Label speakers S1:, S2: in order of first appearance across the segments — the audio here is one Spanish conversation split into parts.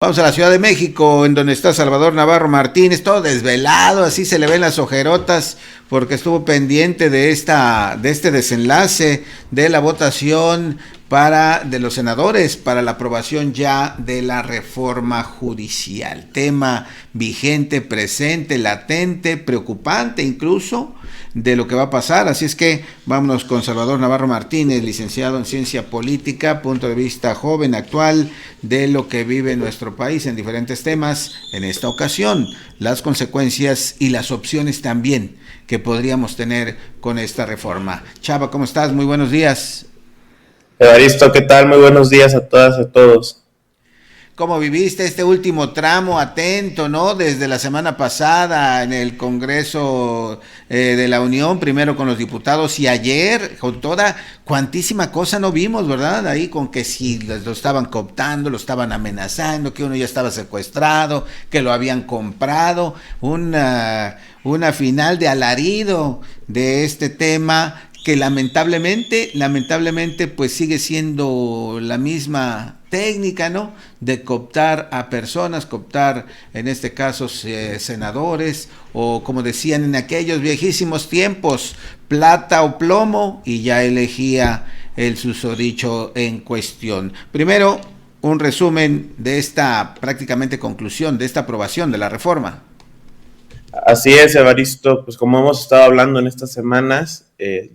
S1: Vamos a la Ciudad de México, en donde está Salvador Navarro Martínez, todo desvelado, así se le ven las ojerotas, porque estuvo pendiente de este desenlace de la votación de los senadores para la aprobación ya de la reforma judicial. Tema vigente, presente, latente, preocupante incluso de lo que va a pasar. Así es que vámonos con Salvador Navarro Martínez, licenciado en Ciencia Política, punto de vista joven, actual, de lo que vive nuestro país en diferentes temas. En esta ocasión, las consecuencias y las opciones también que podríamos tener con esta reforma. Chava, ¿cómo estás? Muy buenos días.
S2: Evaristo, ¿qué tal? Muy buenos días a todas y a todos.
S1: ¿Cómo viviste este último tramo atento, ¿no? Desde la semana pasada en el Congreso de la Unión, primero con los diputados y ayer con toda cuantísima cosa no vimos, ¿verdad? Ahí con que si lo estaban cooptando, lo estaban amenazando, que uno ya estaba secuestrado, que lo habían comprado, una final de alarido de este tema que lamentablemente, pues sigue siendo la misma técnica, ¿no? De cooptar a personas, cooptar en este caso senadores, o como decían en aquellos viejísimos tiempos, plata o plomo, y ya elegía el susodicho en cuestión. Primero, un resumen de esta prácticamente conclusión, de esta aprobación de la reforma.
S2: Así es, Evaristo, pues como hemos estado hablando en estas semanas,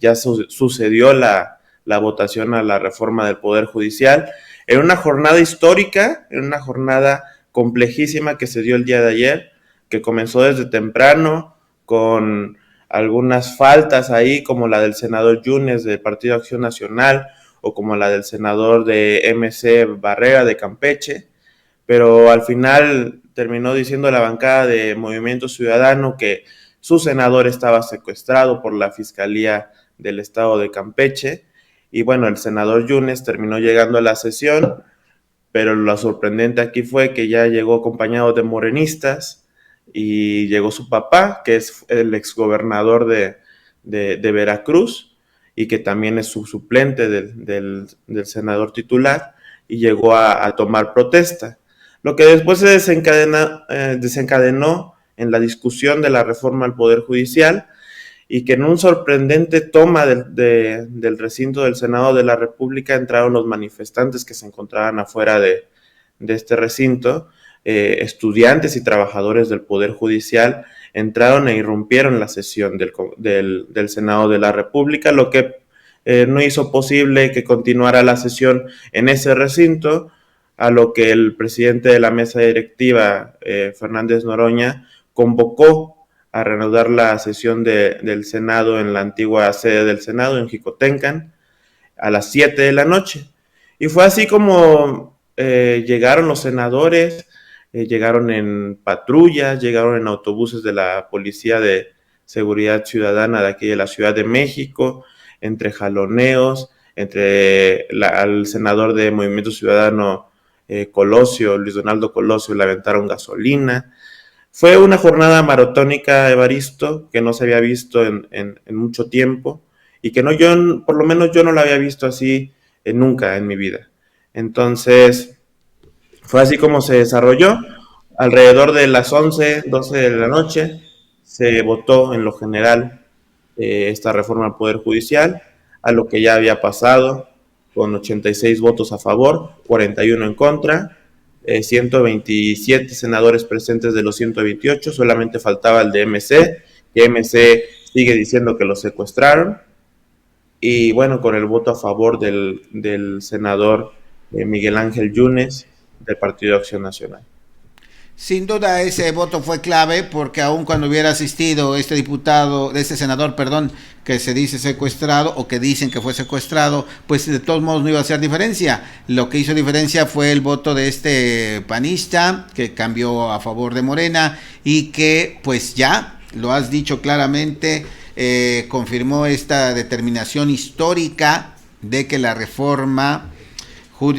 S2: ya sucedió la votación a la reforma del Poder Judicial en una jornada histórica, en una jornada complejísima que se dio el día de ayer, que comenzó desde temprano con algunas faltas ahí, como la del senador Yunes del Partido Acción Nacional o como la del senador de MC Barrera de Campeche, pero al final terminó diciendo la bancada de Movimiento Ciudadano que su senador estaba secuestrado por la Fiscalía del Estado de Campeche, y bueno, el senador Yunes terminó llegando a la sesión, pero lo sorprendente aquí fue que ya llegó acompañado de morenistas, y llegó su papá, que es el exgobernador de Veracruz, y que también es su suplente del senador titular, y llegó a tomar protesta. Lo que después se desencadenó en la discusión de la reforma al Poder Judicial, y que en un sorprendente toma del recinto del Senado de la República entraron los manifestantes que se encontraban afuera de este recinto, estudiantes y trabajadores del Poder Judicial entraron e irrumpieron la sesión del Senado de la República, lo que no hizo posible que continuara la sesión en ese recinto, a lo que el presidente de la mesa directiva, Fernández Noroña, convocó a reanudar la sesión del Senado en la antigua sede del Senado, en Jicotencan, a las 7 de la noche. Y fue así como llegaron los senadores, llegaron en patrullas, llegaron en autobuses de la Policía de Seguridad Ciudadana de aquí de la Ciudad de México, entre jaloneos, al senador de Movimiento Ciudadano, Colosio, Luis Donaldo Colosio, le aventaron gasolina. Fue una jornada maratónica, Evaristo, que no se había visto en mucho tiempo, y que por lo menos yo no la había visto así nunca en mi vida. Entonces, fue así como se desarrolló. Alrededor de las 11, 12 de la noche, se votó en lo general esta reforma al Poder Judicial, a lo que ya había pasado, con 86 votos a favor, 41 en contra, 127 senadores presentes de los 128, solamente faltaba el de MC, que MC sigue diciendo que lo secuestraron, y bueno, con el voto a favor del senador Miguel Ángel Yunes, del Partido Acción Nacional.
S1: Sin duda ese voto fue clave porque aun cuando hubiera asistido este diputado, este senador, perdón, que se dice secuestrado o que dicen que fue secuestrado, pues de todos modos no iba a hacer diferencia. Lo que hizo diferencia fue el voto de este panista que cambió a favor de Morena y que pues ya, lo has dicho claramente, confirmó esta determinación histórica de que la reforma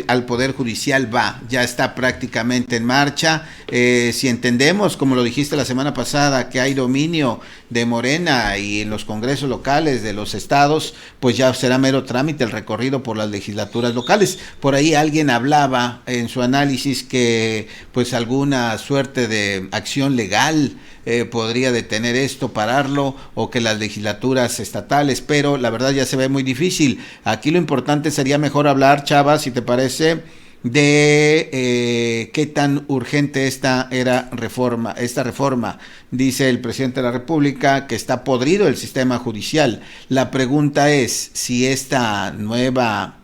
S1: al Poder Judicial ya está prácticamente en marcha. Si entendemos, como lo dijiste la semana pasada, que hay dominio de Morena y en los congresos locales de los estados, pues ya será mero trámite el recorrido por las legislaturas locales. Por ahí alguien hablaba en su análisis que pues alguna suerte de acción legal podría detener esto, pararlo, o que las legislaturas estatales, pero la verdad ya se ve muy difícil. Aquí lo importante sería mejor hablar, Chava, si te parece, de qué tan urgente esta reforma. Dice el presidente de la República que está podrido el sistema judicial. La pregunta es si esta nueva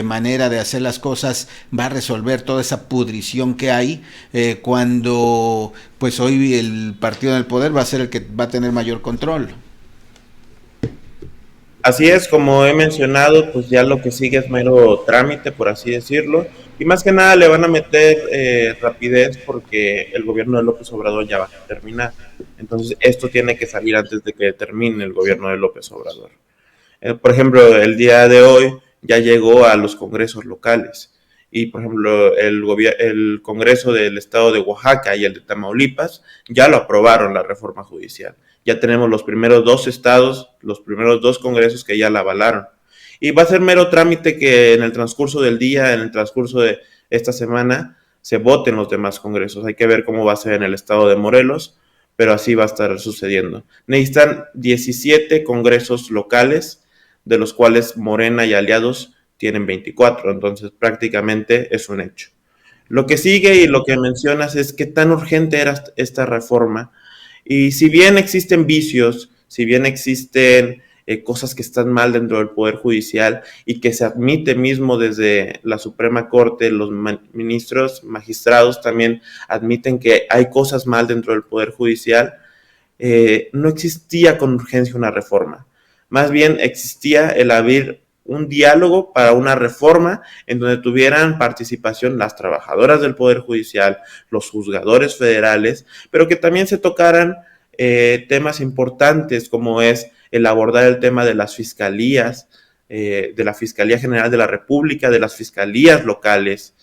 S1: manera de hacer las cosas va a resolver toda esa pudrición que hay, cuando pues hoy el partido en el poder va a ser el que va a tener mayor control.
S2: Así es, como he mencionado, pues ya lo que sigue es mero trámite, por así decirlo, y más que nada le van a meter rapidez porque el gobierno de López Obrador ya va a terminar. Entonces esto tiene que salir antes de que termine el gobierno de López Obrador. Por ejemplo, el día de hoy ya llegó a los congresos locales y, por ejemplo, el Congreso del Estado de Oaxaca y el de Tamaulipas ya lo aprobaron la reforma judicial. Ya tenemos los primeros dos estados, los primeros dos congresos que ya la avalaron. Y va a ser mero trámite que en el transcurso del día, en el transcurso de esta semana, se voten los demás congresos. Hay que ver cómo va a ser en el estado de Morelos, pero así va a estar sucediendo. Necesitan 17 congresos locales, de los cuales Morena y aliados tienen 24, entonces prácticamente es un hecho. Lo que sigue y lo que mencionas es qué tan urgente era esta reforma, y si bien existen vicios, si bien existen cosas que están mal dentro del Poder Judicial y que se admite mismo desde la Suprema Corte, los ministros, magistrados también admiten que hay cosas mal dentro del Poder Judicial, no existía con urgencia una reforma. Más bien existía el abrir un diálogo para una reforma en donde tuvieran participación las trabajadoras del Poder Judicial, los juzgadores federales, pero que también se tocaran temas importantes como es el abordar el tema de las fiscalías, de la Fiscalía General de la República, de las fiscalías locales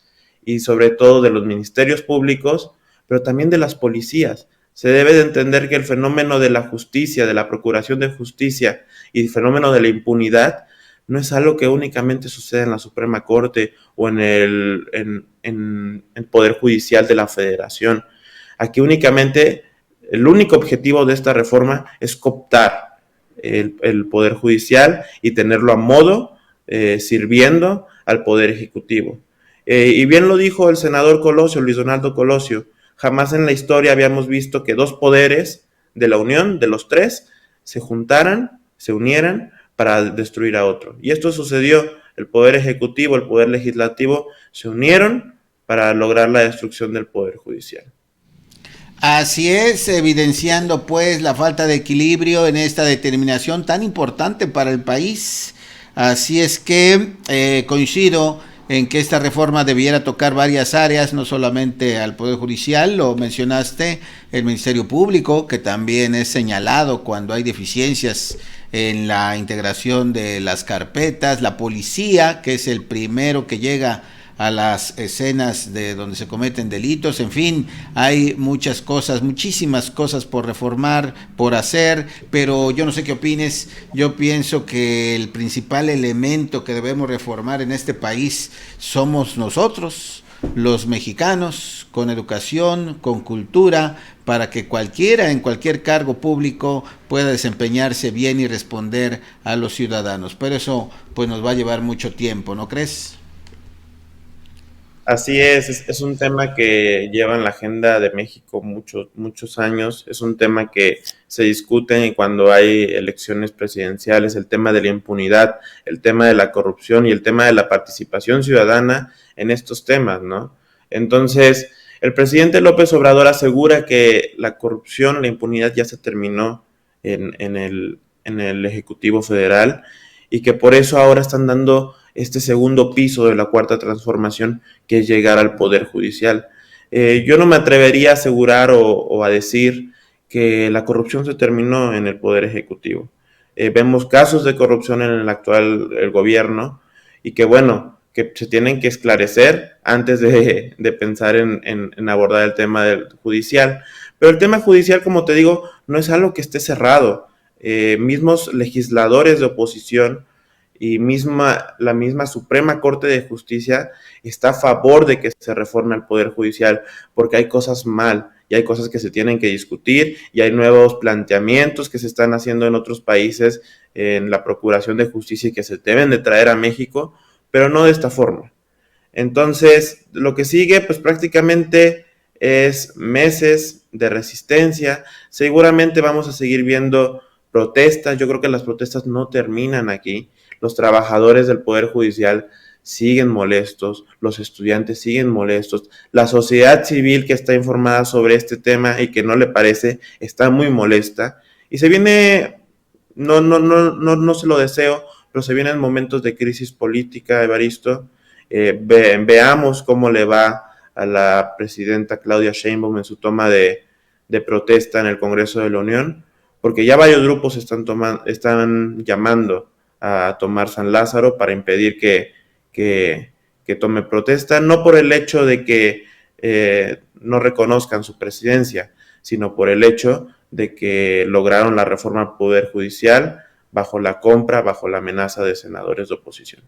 S2: y sobre todo de los ministerios públicos, pero también de las policías. Se debe de entender que el fenómeno de la justicia, de la procuración de justicia y el fenómeno de la impunidad no es algo que únicamente sucede en la Suprema Corte o en el Poder Judicial de la Federación. Aquí únicamente, el único objetivo de esta reforma es cooptar el Poder Judicial y tenerlo a modo, sirviendo al Poder Ejecutivo. Y bien lo dijo el senador Colosio, Luis Donaldo Colosio, jamás en la historia habíamos visto que dos poderes de la Unión, de los tres, se juntaran, se unieran para destruir a otro. Y esto sucedió. El Poder Ejecutivo, el Poder Legislativo se unieron para lograr la destrucción del Poder Judicial.
S1: Así es, evidenciando pues la falta de equilibrio en esta determinación tan importante para el país. Así es que coincido en que esta reforma debiera tocar varias áreas, no solamente al Poder Judicial, lo mencionaste, el Ministerio Público, que también es señalado cuando hay deficiencias en la integración de las carpetas, la policía, que es el primero que llega a las escenas de donde se cometen delitos. En fin, hay muchas cosas, muchísimas cosas por reformar, por hacer, pero yo no sé qué opines. Yo pienso que el principal elemento que debemos reformar en este país somos nosotros, los mexicanos, con educación, con cultura, para que cualquiera en cualquier cargo público pueda desempeñarse bien y responder a los ciudadanos. Pero eso pues nos va a llevar mucho tiempo, ¿no crees?
S2: Así es un tema que lleva en la agenda de México muchos años, es un tema que se discute cuando hay elecciones presidenciales, el tema de la impunidad, el tema de la corrupción y el tema de la participación ciudadana en estos temas, ¿no? Entonces, el presidente López Obrador asegura que la corrupción, la impunidad ya se terminó en el Ejecutivo Federal y que por eso ahora están dando este segundo piso de la cuarta transformación, que es llegar al Poder Judicial. Yo no me atrevería a asegurar o a decir que la corrupción se terminó en el Poder Ejecutivo. Vemos casos de corrupción en el actual gobierno y que bueno, que se tienen que esclarecer antes de pensar en abordar el tema judicial. Pero el tema judicial, como te digo, no es algo que esté cerrado. Mismos legisladores de oposición y la misma Suprema Corte de Justicia está a favor de que se reforme el Poder Judicial, porque hay cosas mal y hay cosas que se tienen que discutir y hay nuevos planteamientos que se están haciendo en otros países en la Procuración de Justicia y que se deben de traer a México, pero no de esta forma. Entonces, lo que sigue, pues prácticamente es meses de resistencia. Seguramente vamos a seguir viendo protestas. Yo creo que las protestas no terminan aquí. Los trabajadores del Poder Judicial siguen molestos, los estudiantes siguen molestos, la sociedad civil que está informada sobre este tema y que no le parece, está muy molesta. Y se viene, no se lo deseo, pero se vienen momentos de crisis política, Evaristo. Veamos cómo le va a la presidenta Claudia Sheinbaum en su toma de protesta en el Congreso de la Unión, porque ya varios grupos están llamando a tomar San Lázaro para impedir que tome protesta, no por el hecho de que no reconozcan su presidencia, sino por el hecho de que lograron la reforma al Poder Judicial bajo la amenaza de senadores de oposición.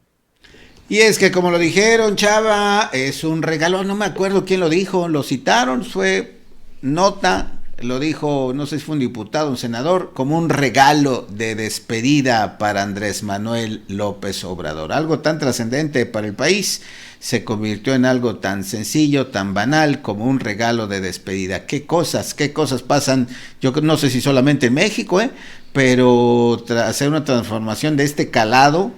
S1: Y es que como lo dijeron, Chava, es un regalo, no me acuerdo quién lo dijo, lo citaron, fue nota, lo dijo, no sé si fue un diputado, un senador, como un regalo de despedida para Andrés Manuel López Obrador. Algo tan trascendente para el país se convirtió en algo tan sencillo, tan banal como un regalo de despedida. Qué cosas pasan, yo no sé si solamente en México, pero hacer una transformación de este calado,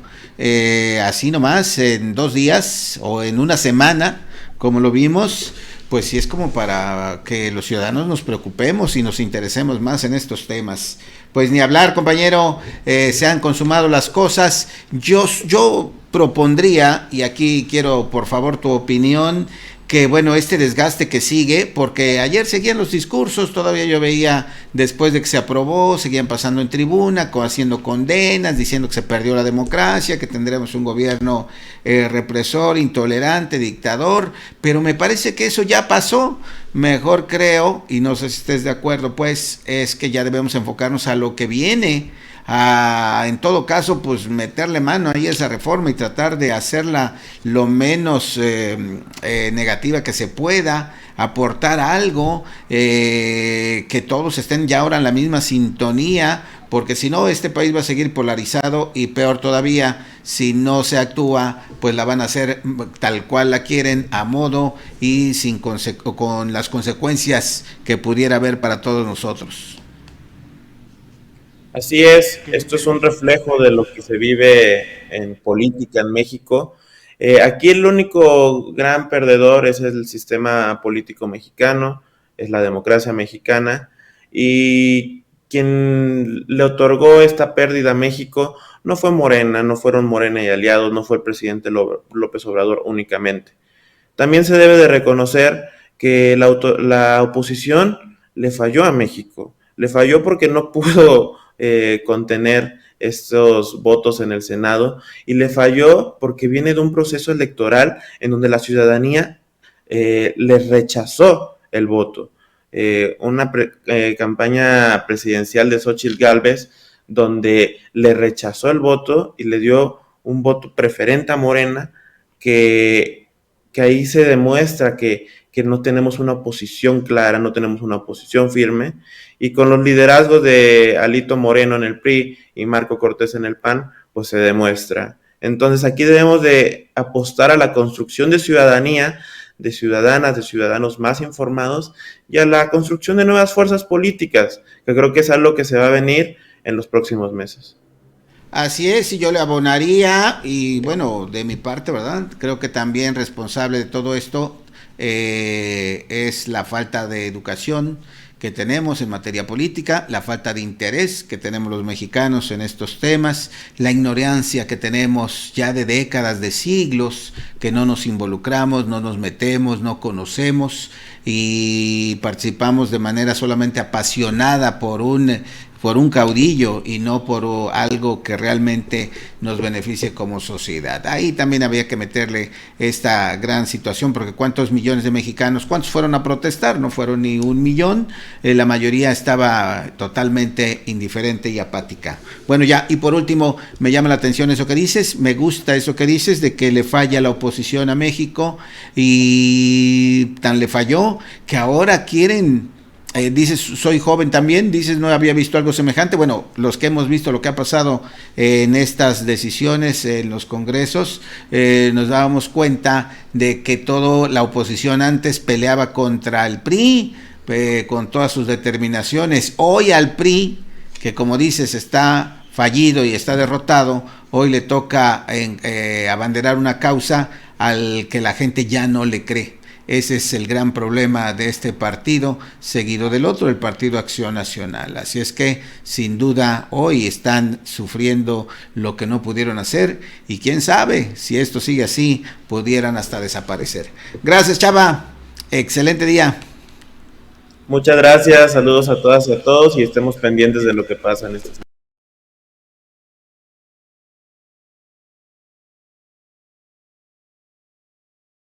S1: así nomás, en 2 días o en una semana, como lo vimos, pues sí es como para que los ciudadanos nos preocupemos y nos interesemos más en estos temas. Pues ni hablar, compañero, se han consumado las cosas. Yo propondría, y aquí quiero por favor tu opinión, que bueno, este desgaste que sigue, porque ayer seguían los discursos, todavía yo veía después de que se aprobó, seguían pasando en tribuna, haciendo condenas, diciendo que se perdió la democracia, que tendremos un gobierno represor, intolerante, dictador, pero me parece que eso ya pasó. Mejor creo, y no sé si estés de acuerdo, pues es que ya debemos enfocarnos a lo que viene, en todo caso, pues meterle mano ahí a esa reforma y tratar de hacerla lo menos negativa que se pueda, aportar algo, que todos estén ya ahora en la misma sintonía, porque si no, este país va a seguir polarizado y peor todavía, si no se actúa, pues la van a hacer tal cual la quieren, a modo y con las consecuencias que pudiera haber para todos nosotros.
S2: Así es, esto es un reflejo de lo que se vive en política en México. Aquí el único gran perdedor es el sistema político mexicano, es la democracia mexicana, y quien le otorgó esta pérdida a México no fue Morena, no fueron Morena y aliados, no fue el presidente López Obrador únicamente. También se debe de reconocer que la oposición le falló a México, le falló porque no pudo contener estos votos en el Senado, y le falló porque viene de un proceso electoral en donde la ciudadanía le rechazó el voto. Una campaña presidencial de Xóchitl Gálvez donde le rechazó el voto y le dio un voto preferente a Morena, que ahí se demuestra que no tenemos una oposición clara, no tenemos una oposición firme, y con los liderazgos de Alito Moreno en el PRI y Marco Cortés en el PAN, pues se demuestra. Entonces aquí debemos de apostar a la construcción de ciudadanía, de ciudadanas, de ciudadanos más informados, y a la construcción de nuevas fuerzas políticas, que creo que es algo que se va a venir en los próximos meses.
S1: Así es, y yo le abonaría, y bueno, de mi parte, ¿verdad? Creo que también responsable de todo esto es la falta de educación que tenemos en materia política, la falta de interés que tenemos los mexicanos en estos temas, la ignorancia que tenemos ya de décadas, de siglos, que no nos involucramos, no nos metemos, no conocemos y participamos de manera solamente apasionada por por un caudillo y no por algo que realmente nos beneficie como sociedad. Ahí también había que meterle esta gran situación, porque cuántos millones de mexicanos, cuántos fueron a protestar, no fueron ni 1 millón, la mayoría estaba totalmente indiferente y apática. Bueno, ya, y por último, me llama la atención eso que dices, me gusta eso que dices de que le falla la oposición a México, y tan le falló que ahora quieren. Dices, soy joven también, dices, no había visto algo semejante. Bueno, los que hemos visto lo que ha pasado en estas decisiones en los congresos, nos dábamos cuenta de que toda la oposición antes peleaba contra el PRI, con todas sus determinaciones. Hoy al PRI, que como dices está fallido y está derrotado, hoy le toca abanderar una causa al que la gente ya no le cree. Ese es el gran problema de este partido, seguido del otro, el Partido Acción Nacional. Así es que, sin duda, hoy están sufriendo lo que no pudieron hacer, y quién sabe, si esto sigue así, pudieran hasta desaparecer. Gracias, Chava. Excelente día.
S2: Muchas gracias, saludos a todas y a todos, y estemos pendientes de lo que pasa en esta semana.